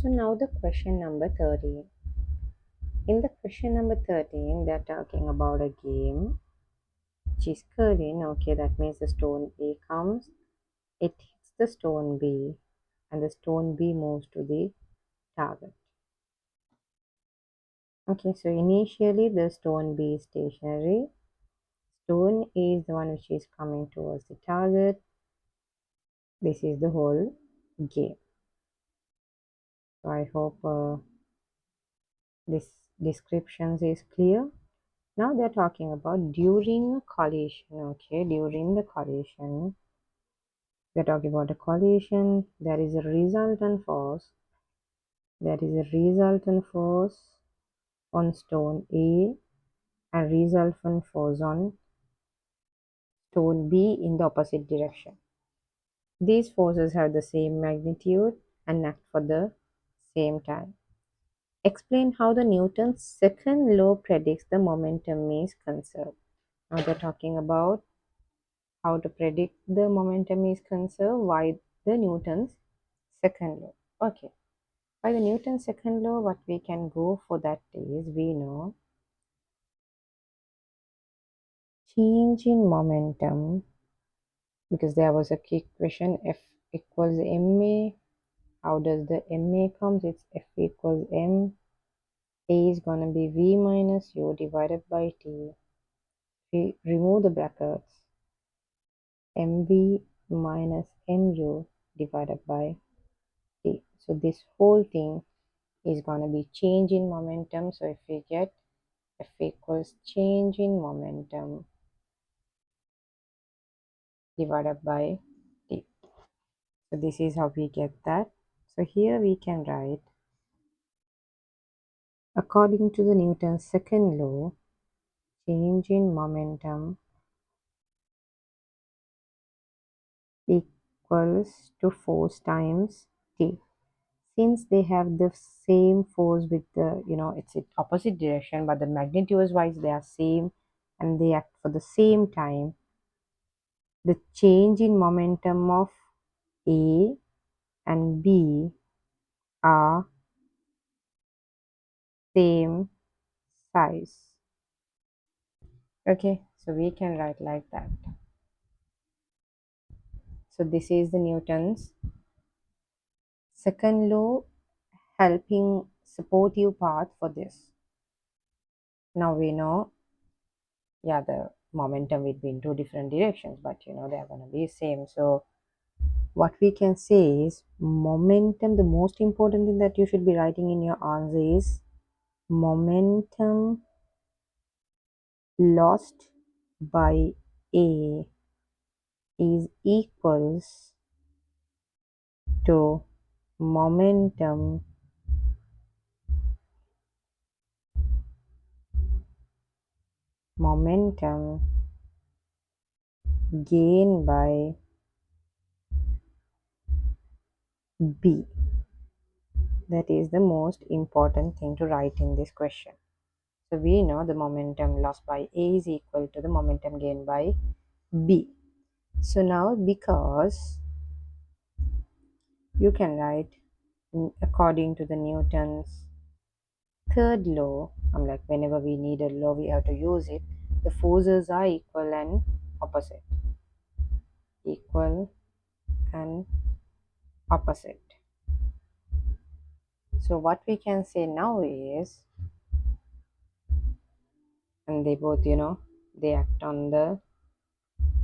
So now the question number 13. In the question number 13, they're talking about a game which is curling. Okay, that means the stone A comes, it hits the stone B, and the stone B moves to the target. Okay, so initially the stone B is stationary. Stone A is the one which is coming towards the target. This is the whole game. So I hope this description is clear. Now they're talking about during a collision. Okay, during the collision, we're talking about a collision. There is a resultant force. There is a resultant force on stone A and resultant force on stone B in the opposite direction. These forces have the same magnitude and act for the same time. Explain how the Newton's second law predicts the momentum is conserved. Now they're talking about how to predict the momentum is conserved by the Newton's second law. Okay, by the Newton's second law, what we can go for that is, we know change in momentum, because there was a key question, F equals ma. How does the ma comes? It's F equals m. A is gonna be v minus u divided by t. We remove the brackets, mv minus mu divided by t. So this whole thing is going to be change in momentum. So if we get F equals change in momentum divided by t. So this is how we get that. So here we can write, according to the Newton's second law, change in momentum equals to force times t. Since they have the same force with the, it's in opposite direction, but the magnitude wise they are same and they act for the same time, the change in momentum of A and B are same size. Okay, so we can write like that. So this is the Newton's second law helping supportive path for this. Now we know, yeah, the momentum will be in two different directions, but they are going to be same. So what we can say is momentum, the most important thing that you should be writing in your answer is momentum lost by A is equals to momentum gain by B. That is the most important thing to write in this question. So we know the momentum lost by A is equal to the momentum gained by B. So now, because you can write according to the Newton's third law, I'm like, whenever we need a law we have to use it, the forces are equal and opposite. Equal and opposite. So what we can say now is, and they both, they act on the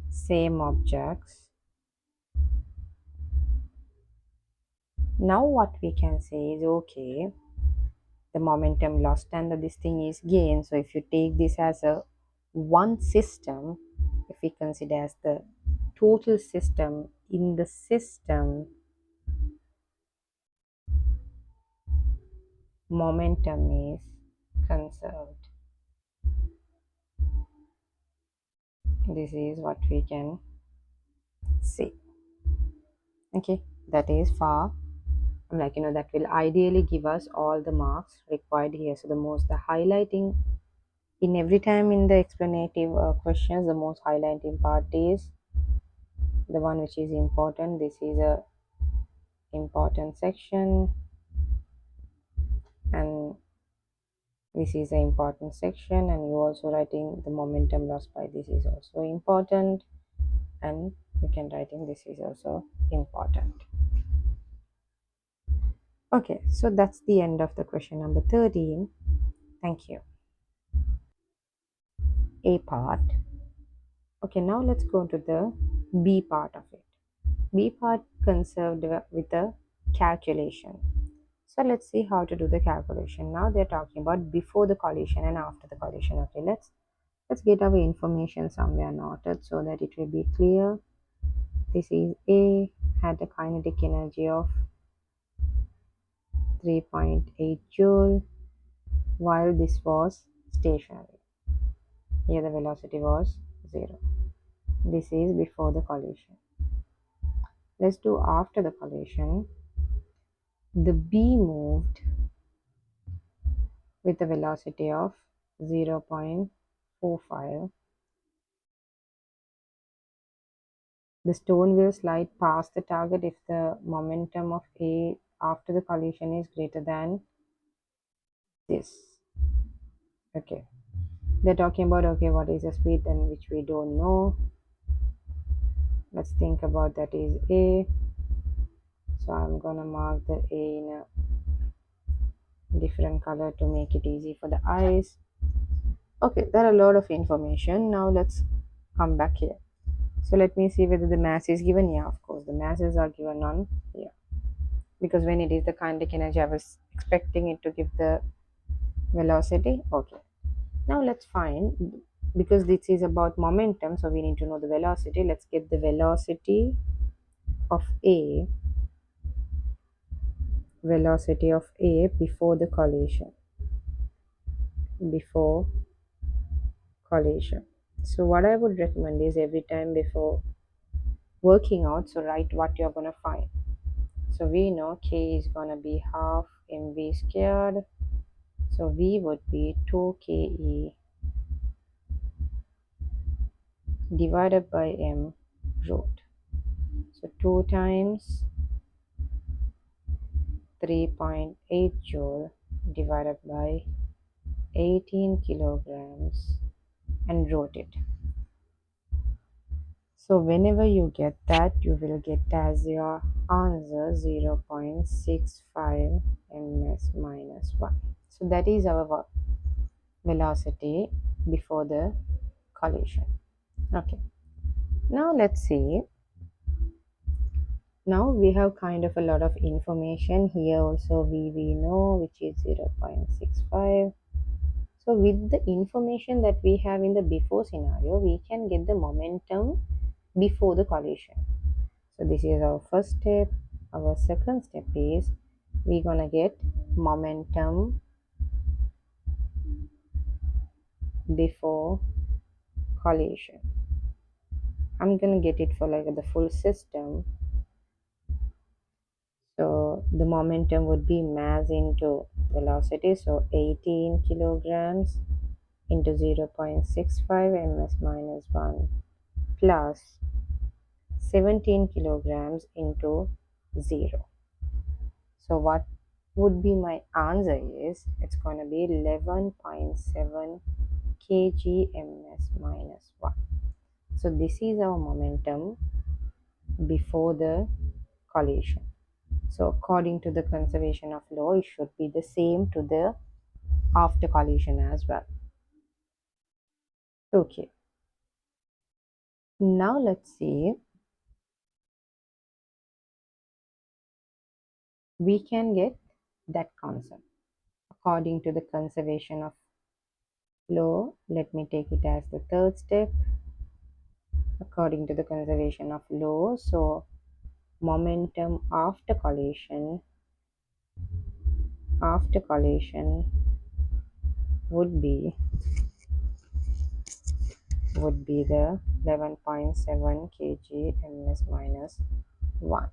same objects. Now what we can say is, okay, the momentum lost and this thing is gain. So if you take this as a one system, if we consider as the total system, in the system momentum is conserved. This is what we can say. Okay, that is far, like, that will ideally give us all the marks required here. So the highlighting in every time in the explanative questions, the most highlighting part is the one which is important. This is a important section. This is an important section, and you also writing the momentum lost by this is also important, and you can writing this is also important. Okay, so that's the end of the question number 13. Thank you. A part. Okay, now let's go to the B part of it. B part concerned with the calculation. So let's see how to do the calculation. Now they're talking about before the collision and after the collision. Okay, let's get our information somewhere noted so that it will be clear. This is A, had a kinetic energy of 3.8 joule while this was stationary. Here the velocity was 0. This is before the collision. Let's do after the collision. The B moved with a velocity of 0.45. The stone will slide past the target if the momentum of A after the collision is greater than this. Okay. They're talking about, okay, what is the speed and which we don't know. Let's think about that is A. So I'm gonna mark the A in a different color to make it easy for the eyes. Okay, there are a lot of information. Now let's come back here. So let me see whether the mass is given. Yeah, of course, the masses are given on here. Because when it is the kinetic energy, I was expecting it to give the velocity. Okay. Now let's find, because this is about momentum, so we need to know the velocity. Let's get the velocity of A, before the collision. Before collision. So what I would recommend is every time before working out, so write what you're gonna find. So we know K is gonna be half mv squared. So V would be 2ke divided by m root. So 2 times 3.8 joule divided by 18 kilograms and wrote it. So whenever you get that, you will get as your answer 0.65 ms minus 1. So that is our velocity before the collision. Okay, now let's see. Now we have kind of a lot of information here. Also we know which is 0.65. So with the information that we have in the before scenario, we can get the momentum before the collision. So this is our first step. Our second step is we're gonna get momentum before collision. I'm gonna get it for like the full system. So the momentum would be mass into velocity. So 18 kilograms into 0.65 ms minus 1 plus 17 kilograms into 0. So what would be my answer is it's going to be 11.7 kg ms minus 1. So this is our momentum before the collision. So according to the conservation of law, it should be the same to the after collision as well. Okay. Now let's see. We can get that concept. According to the conservation of law, let me take it as the third step. According to the conservation of law, so momentum after collision would be the 11.7 kg ms minus 1.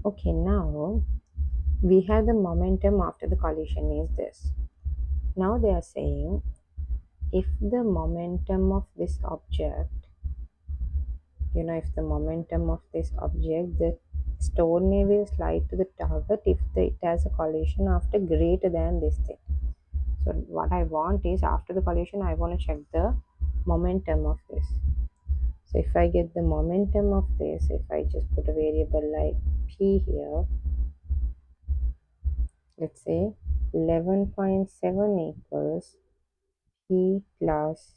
Okay, now we have the momentum after the collision is this. Now they are saying if the momentum of this object, if the momentum of this object, the stone will slide to the target if it has a collision after greater than this thing. So what I want is, after the collision, I want to check the momentum of this. So if I get the momentum of this, if I just put a variable like p here, let's say 11.7 equals p plus,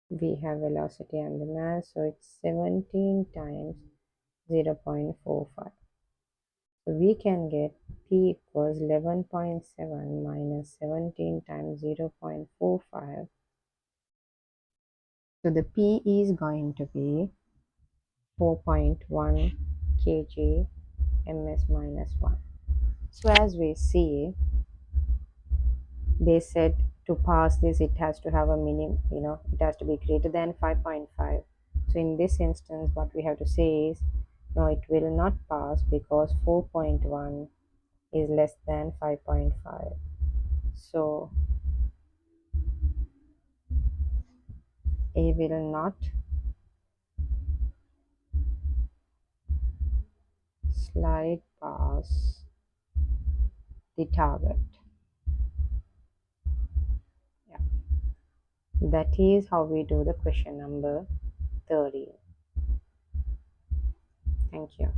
we have velocity and the mass, so it's 17 times 0.45. So we can get p equals 11.7 minus 17 times 0.45. So the p is going to be 4.1 kg ms minus 1. So as we see, they said to pass this, it has to have a minimum, it has to be greater than 5.5. So in this instance, what we have to say is, no, it will not pass because 4.1 is less than 5.5. So A will not slide past the target. Yeah. That is how we do the question number 30. Thank you.